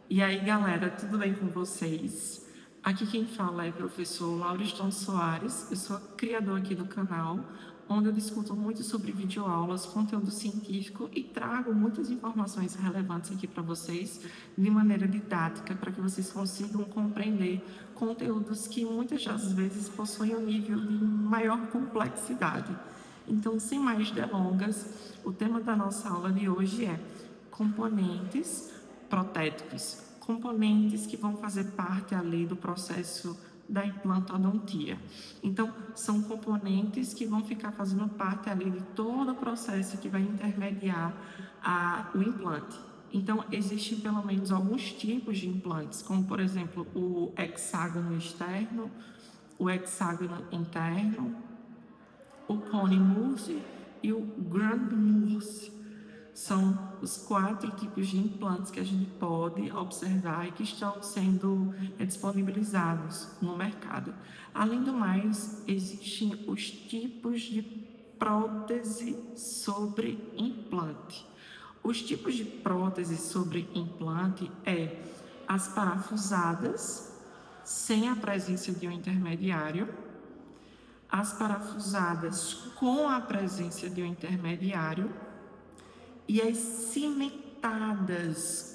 E aí, galera, tudo bem com vocês? Aqui quem fala é o professor Lauriston Soares, eu sou criador aqui do canal, onde eu discuto muito sobre videoaulas, conteúdo científico e trago muitas informações relevantes aqui para vocês de maneira didática, para que vocês consigam compreender conteúdos que muitas das vezes possuem um nível de maior complexidade. Então, sem mais delongas, o tema da nossa aula de hoje é componentes protéticos, componentes que vão fazer parte ali do processo da implantodontia. Então, são componentes que vão ficar fazendo parte ali de todo o processo que vai intermediar o implante. Então, existem pelo menos alguns tipos de implantes, como, por exemplo, o hexágono externo, o hexágono interno, o cone Morse e o Grand Morse. São os 4 tipos de implantes que a gente pode observar e que estão sendo disponibilizados no mercado. Além do mais, existem os tipos de prótese sobre implante. Os tipos de prótese sobre implante é as parafusadas, sem a presença de um intermediário, as parafusadas com a presença de um intermediário e as cimentadas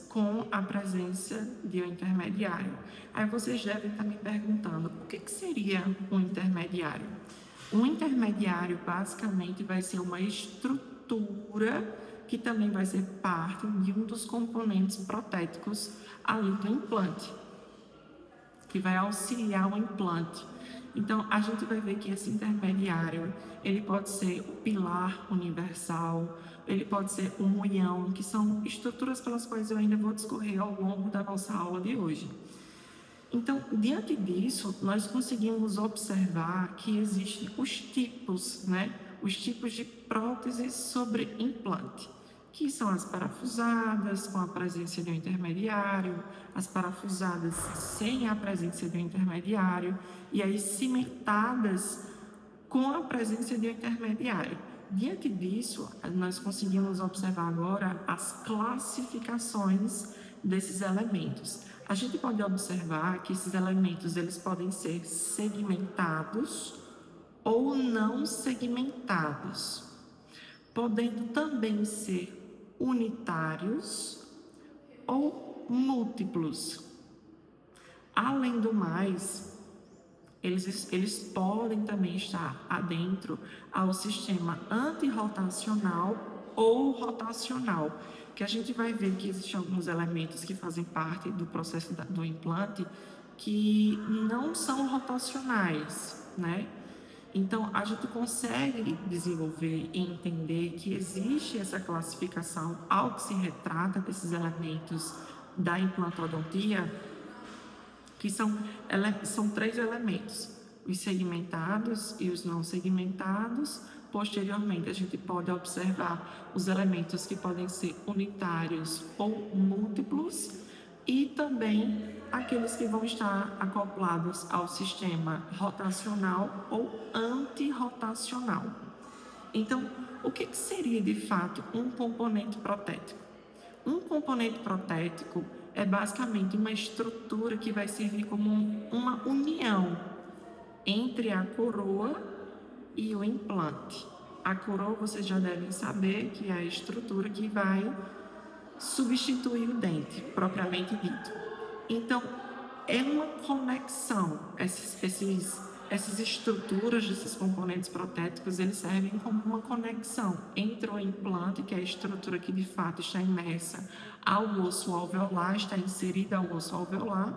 com a presença de um intermediário. Aí vocês devem estar me perguntando, o que seria um intermediário? Um intermediário, basicamente, vai ser uma estrutura que também vai ser parte de um dos componentes protéticos ali do implante, que vai auxiliar o implante. Então, a gente vai ver que esse intermediário, ele pode ser o pilar universal, ele pode ser o moião, que são estruturas pelas quais eu ainda vou discorrer ao longo da nossa aula de hoje. Então, diante disso, nós conseguimos observar que existem os tipos, Os tipos de próteses sobre implante, que são as parafusadas com a presença de um intermediário, as parafusadas sem a presença de um intermediário e as cimentadas com a presença de um intermediário. Diante disso, nós conseguimos observar agora as classificações desses elementos. A gente pode observar que esses elementos eles podem ser segmentados ou não segmentados, podendo também ser unitários ou múltiplos. Além do mais, eles podem também estar adentro ao sistema antirrotacional ou rotacional, que a gente vai ver que existem alguns elementos que fazem parte do processo do implante que não são rotacionais, Então, a gente consegue desenvolver e entender que existe essa classificação ao que se retrata desses elementos da implantodontia, que são 3 elementos, os segmentados e os não segmentados. Posteriormente, a gente pode observar os elementos que podem ser unitários ou múltiplos e também aqueles que vão estar acoplados ao sistema rotacional ou antirrotacional. Então, o que seria de fato um componente protético? Um componente protético é basicamente uma estrutura que vai servir como uma união entre a coroa e o implante. A coroa, vocês já devem saber que é a estrutura que vai substituir o dente, propriamente dito. Então, é uma conexão. Essas estruturas, esses componentes protéticos, eles servem como uma conexão entre o implante, que é a estrutura que de fato está imersa ao osso alveolar, está inserida ao osso alveolar,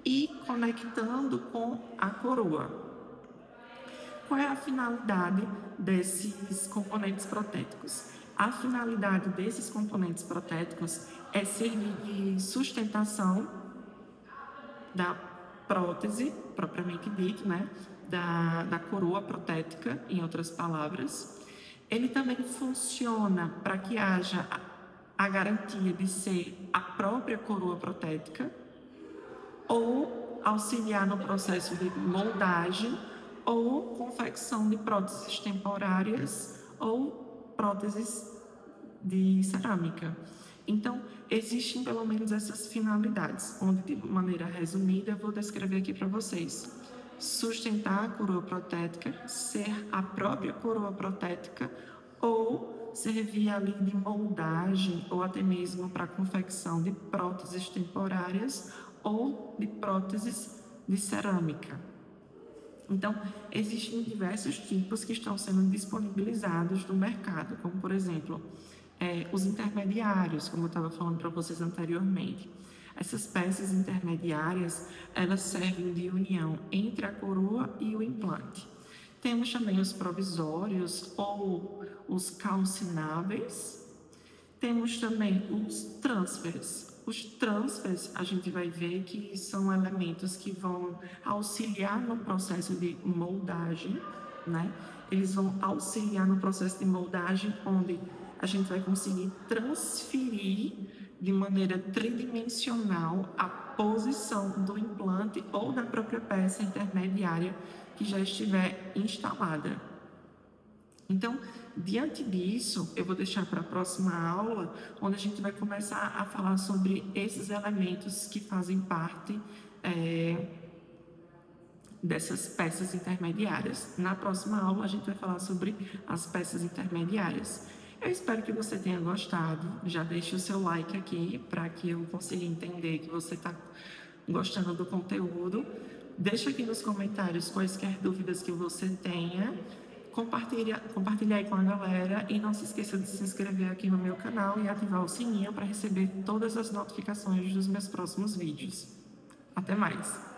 e conectando com a coroa. Qual é a finalidade desses componentes protéticos? A finalidade desses componentes protéticos é servir de sustentação da prótese, propriamente dito, da coroa protética, em outras palavras. Ele também funciona para que haja a garantia de ser a própria coroa protética ou auxiliar no processo de moldagem ou confecção de próteses temporárias ou próteses de cerâmica. Então, existem pelo menos essas finalidades, onde, de maneira resumida, eu vou descrever aqui para vocês. Sustentar a coroa protética, ser a própria coroa protética ou servir ali de moldagem ou até mesmo para a confecção de próteses temporárias ou de próteses de cerâmica. Então, existem diversos tipos que estão sendo disponibilizados no mercado, como, por exemplo, os intermediários, como eu estava falando para vocês anteriormente. Essas peças intermediárias, elas servem de união entre a coroa e o implante. Temos também os provisórios ou os calcináveis. Temos também os transfers. Os transfers, a gente vai ver que são elementos que vão auxiliar no processo de moldagem, né? Eles vão auxiliar no processo de moldagem, onde a gente vai conseguir transferir de maneira tridimensional a posição do implante ou da própria peça intermediária que já estiver instalada. Então, diante disso, eu vou deixar para a próxima aula, onde a gente vai começar a falar sobre esses elementos que fazem parte dessas peças intermediárias. Na próxima aula, a gente vai falar sobre as peças intermediárias. Eu espero que você tenha gostado. Já deixe o seu like aqui para que eu consiga entender que você está gostando do conteúdo. Deixa aqui nos comentários quaisquer dúvidas que você tenha. Compartilha aí com a galera e não se esqueça de se inscrever aqui no meu canal e ativar o sininho para receber todas as notificações dos meus próximos vídeos. Até mais!